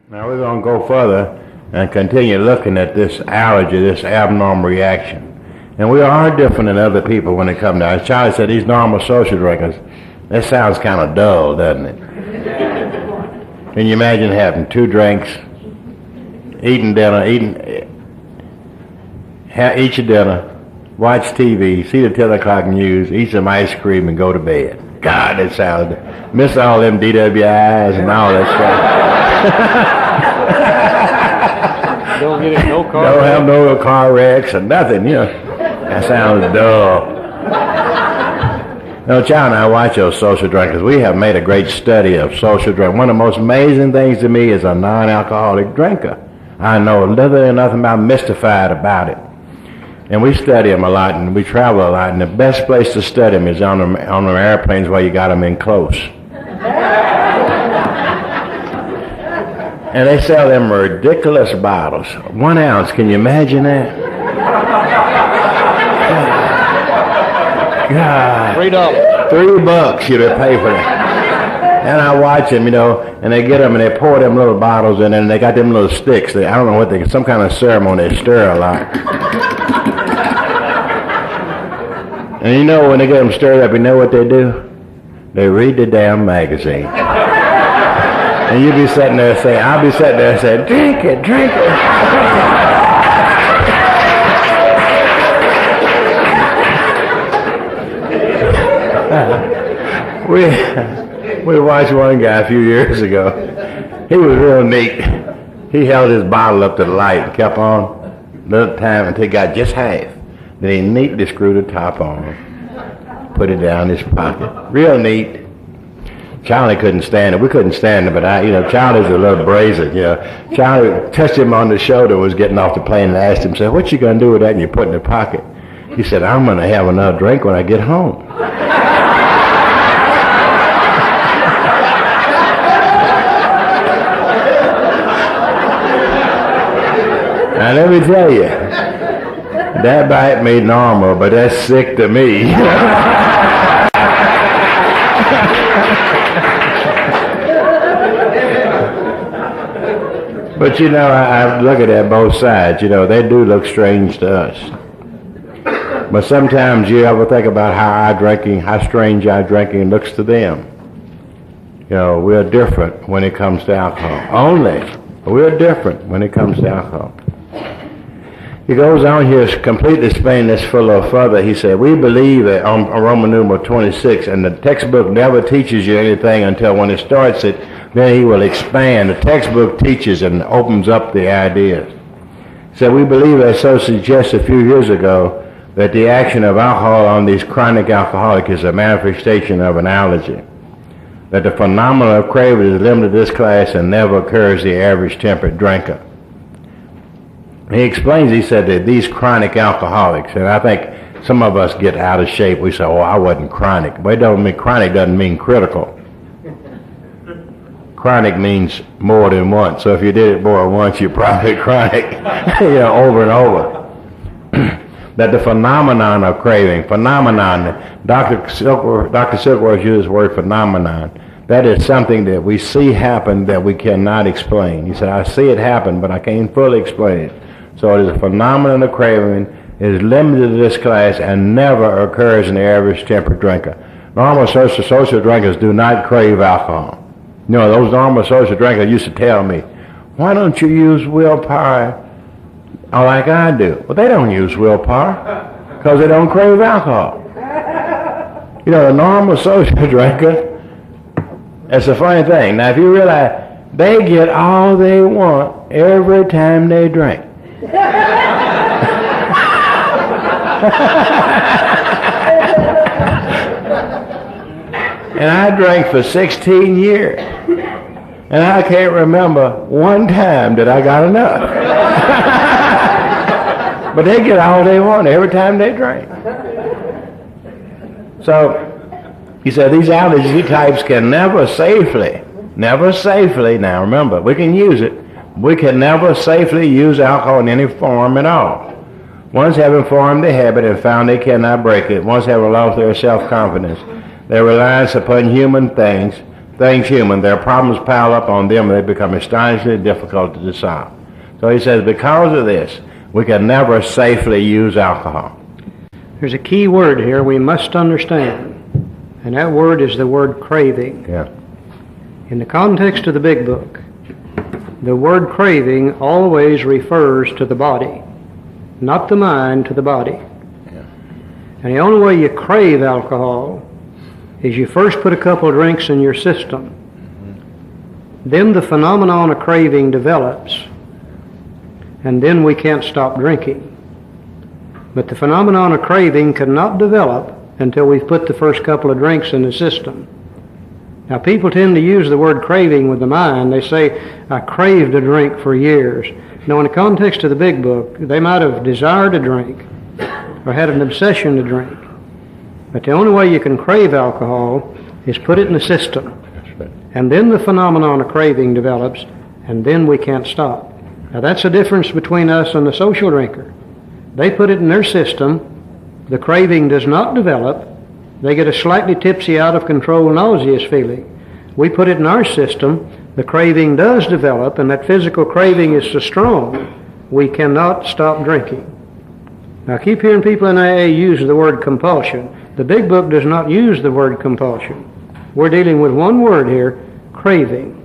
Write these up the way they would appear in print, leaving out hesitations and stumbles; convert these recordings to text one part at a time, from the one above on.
Now we're going to go further and continue looking at this allergy, this abnormal reaction. And we are different than other people when it comes to, as Charlie said, these normal social drinkers, that sounds kind of dull, doesn't it? Can you imagine having 2 drinks, eating dinner, eat your dinner, watch TV, see the 10 o'clock news, eat some ice cream, and go to bed? God, that sounds, miss all them DWIs and all that stuff. Don't get in no car Don't have no car wrecks or nothing, you know. That sounds dull. No, John and I watch those social drinkers. We have made a great study of social drinkers. One of the most amazing things to me is a non-alcoholic drinker. I know little or nothing about, mystified about it. And we study them a lot, and we travel a lot, and the best place to study them is on them airplanes where you got them in close. And they sell them ridiculous bottles. 1 ounce, can you imagine that? God. $3. $3 you'd pay for that. And I watch them, you know, and they get them and they pour them little bottles in, and they got them little sticks. I don't know what they, some kind of ceremony, they stir a lot. And you know, when they get them stirred up, you know what they do? They read the damn magazine. And you'll be sitting there saying, I'll be sitting there saying, drink it, drink it. We watched one guy a few years ago. He was real neat. He held his bottle up to the light and kept on little time until he got just half. Then he neatly screwed the top on, put it down his pocket. Real neat. Charlie couldn't stand it. We couldn't stand it, but Charlie's a little brazen, Charlie touched him on the shoulder, was getting off the plane, and asked him, said, what you going to do with that? And you put it in the pocket. He said, I'm going to have another drink when I get home. Now let me tell you, that might be normal, but that's sick to me. But I look at that both sides. They do look strange to us. But sometimes you ever think about how strange our drinking looks to them. We're different when it comes to alcohol. We're different when it comes to alcohol. He goes on here to completely explain this a little further. He said, we believe that on Roman numeral 26, and the textbook never teaches you anything until when it starts it, then he will expand. The textbook teaches and opens up the ideas. So we believe, as so suggested a few years ago, that the action of alcohol on these chronic alcoholics is a manifestation of an allergy. That the phenomenon of craving is limited to this class and never occurs to the average temperate drinker. He explains, he said that these chronic alcoholics, and I think some of us get out of shape. We say, oh, I wasn't chronic. But chronic doesn't mean critical. Chronic means more than once. So if you did it more than once, you're probably chronic, over and over. That the phenomenon of craving, Dr. Silkworth used the word phenomenon. That is something that we see happen that we cannot explain. He said, I see it happen, but I can't fully explain it. So it is a phenomenon of craving. It is limited to this class and never occurs in the average temperate drinker. Normal social drinkers do not crave alcohol. Those normal social drinkers used to tell me, why don't you use willpower like I do? Well, they don't use willpower because they don't crave alcohol. The normal social drinker, it's a funny thing. Now, if you realize they get all they want every time they drink. And I drank for 16 years. And I can't remember one time that I got enough. But they get all they want every time they drink. So, he said these allergy types can never safely, now remember, we can use it, we can never safely use alcohol in any form at all. Once having formed the habit and found they cannot break it, once having lost their self-confidence, their reliance upon human things, things human, their problems pile up on them and they become astonishingly difficult to solve. So he says, because of this, we can never safely use alcohol. There's a key word here we must understand, and that word is the word craving. Yeah. In the context of the big book, the word craving always refers to the body, not the mind, to the body. Yeah. And the only way you crave alcohol is you first put a couple of drinks in your system. Then the phenomenon of craving develops, and then we can't stop drinking. But the phenomenon of craving cannot develop until we've put the first couple of drinks in the system. Now, people tend to use the word craving with the mind. They say, I craved a drink for years. Now, in the context of the big book, they might have desired a drink or had an obsession to drink. But the only way you can crave alcohol is put it in the system. And then the phenomenon of craving develops, and then we can't stop. Now, that's the difference between us and the social drinker. They put it in their system. The craving does not develop. They get a slightly tipsy, out of control, nauseous feeling. We put it in our system. The craving does develop, and that physical craving is so strong, we cannot stop drinking. Now, I keep hearing people in AA use the word compulsion. The big book does not use the word compulsion. We're dealing with one word here, craving.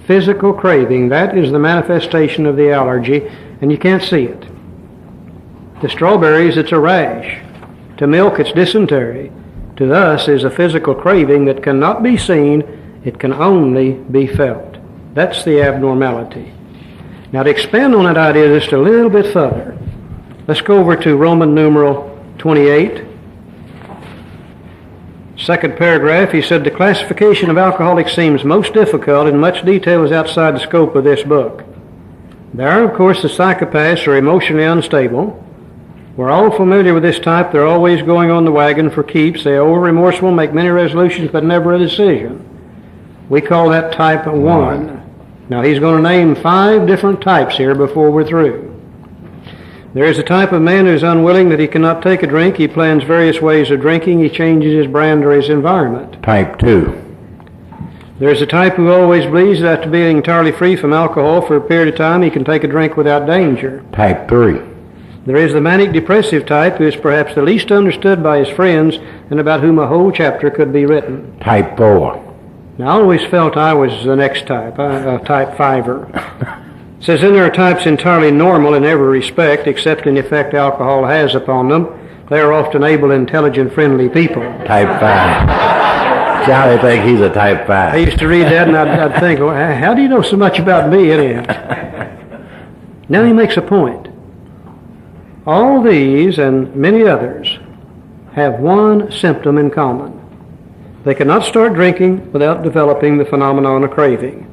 Physical craving. That is the manifestation of the allergy, and you can't see it. To strawberries, it's a rash. To milk, it's dysentery. To us is a physical craving that cannot be seen, it can only be felt. That's the abnormality. Now, to expand on that idea just a little bit further, let's go over to Roman numeral 28. Second paragraph, he said, the classification of alcoholics seems most difficult and much detail is outside the scope of this book. There are, of course, the psychopaths who are emotionally unstable. We're all familiar with this type. They're always going on the wagon for keeps. They are over-remorseful, make many resolutions, but never a decision. We call that type 1. Now, he's going to name 5 different types here before we're through. There is a type of man who is unwilling that he cannot take a drink. He plans various ways of drinking. He changes his brand or his environment. Type 2. There is a type who always believes that after being entirely free from alcohol for a period of time, he can take a drink without danger. Type 3. There is the manic-depressive type who is perhaps the least understood by his friends and about whom a whole chapter could be written. Type 4. Now, I always felt I was the next type, a type 5er. It says, then there are types entirely normal in every respect, except in the effect alcohol has upon them. They are often able, intelligent, friendly people. Type 5. Charlie thinks he's a type 5. I used to read that and I'd think, well, how do you know so much about me anyhow? Now he makes a point. All these and many others have one symptom in common. They cannot start drinking without developing the phenomenon of craving.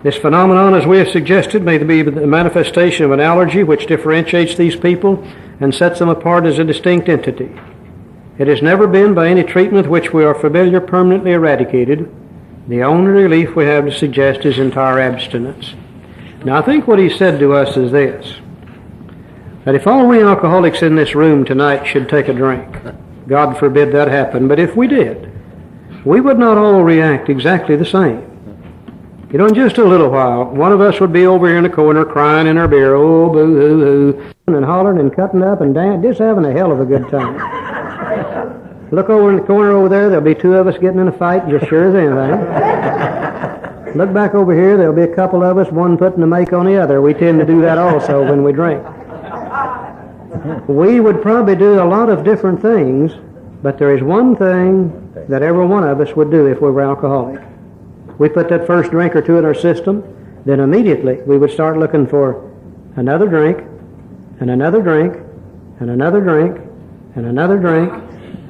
This phenomenon, as we have suggested, may be the manifestation of an allergy which differentiates these people and sets them apart as a distinct entity. It has never been, by any treatment which we are familiar, permanently eradicated. The only relief we have to suggest is entire abstinence. Now, I think what he said to us is this, that if all we alcoholics in this room tonight should take a drink, God forbid that happen, but if we did, we would not all react exactly the same. You know, in just a little while, one of us would be over here in the corner crying in our beer, oh, boo-hoo-hoo, and hollering and cutting up and just having a hell of a good time. Look over in the corner over there, there'll be 2 of us getting in a fight, just sure as anything. Look back over here, there'll be a couple of us, one putting the make on the other. We tend to do that also when we drink. We would probably do a lot of different things, but there is one thing that every one of us would do if we were alcoholic. We put that first drink or 2 in our system, then immediately we would start looking for another drink, and another drink, and another drink, and another drink,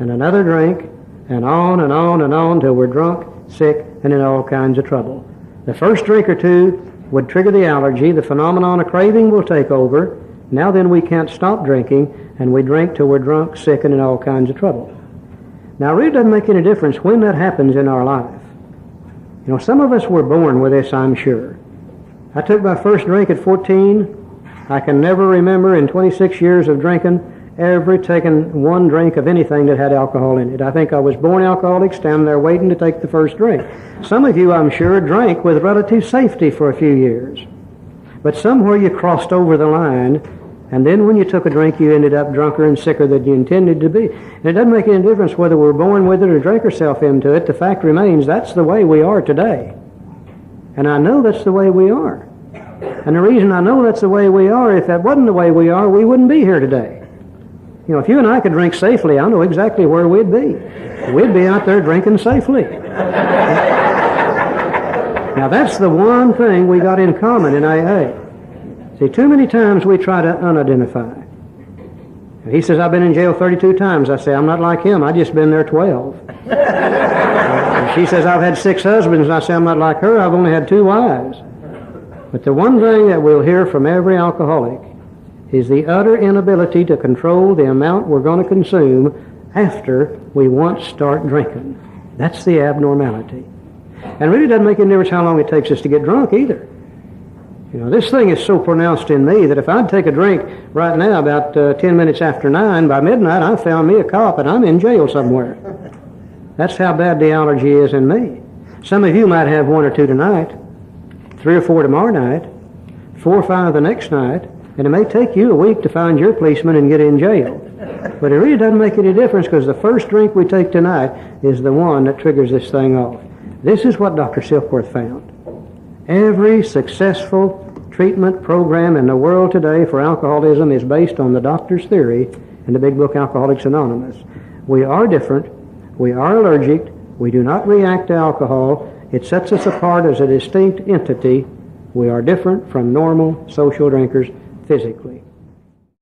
and another drink, and on and on and on till we're drunk, sick, and in all kinds of trouble. The first drink or 2 would trigger the allergy. The phenomenon of craving will take over. Now then we can't stop drinking, and we drink till we're drunk, sick, and in all kinds of trouble. Now, it really doesn't make any difference when that happens in our life. You know, some of us were born with this, I'm sure. I took my first drink at 14. I can never remember in 26 years of drinking ever taken one drink of anything that had alcohol in it. I think I was born alcoholic, standing there waiting to take the first drink. Some of you, I'm sure, drank with relative safety for a few years. But somewhere you crossed over the line, and then when you took a drink, you ended up drunker and sicker than you intended to be. And it doesn't make any difference whether we're born with it or drink ourselves into it. The fact remains that's the way we are today. And I know that's the way we are. And the reason I know that's the way we are, if that wasn't the way we are, we wouldn't be here today. You know, if you and I could drink safely, I know exactly where we'd be. We'd be out there drinking safely. Now that's the one thing we got in common in AA. See, too many times we try to unidentify. He says, I've been in jail 32 times. I say, I'm not like him. I just been there 12. She says, I've had 6 husbands. And I say, I'm not like her. I've only had 2 wives. But the one thing that we'll hear from every alcoholic is the utter inability to control the amount we're going to consume after we once start drinking. That's the abnormality. And it really doesn't make any difference how long it takes us to get drunk either. You know, this thing is so pronounced in me that if I'd take a drink right now about 10 minutes after 9, by midnight I found me a cop and I'm in jail somewhere. That's how bad the allergy is in me. Some of you might have 1 or 2 tonight, 3 or 4 tomorrow night, 4 or 5 the next night, and it may take you a week to find your policeman and get in jail. But it really doesn't make any difference because the first drink we take tonight is the one that triggers this thing off. This is what Dr. Silkworth found. Every successful treatment program in the world today for alcoholism is based on the doctor's theory in the big book Alcoholics Anonymous. We are different. We are allergic. We do not react to alcohol. It sets us apart as a distinct entity. We are different from normal social drinkers physically.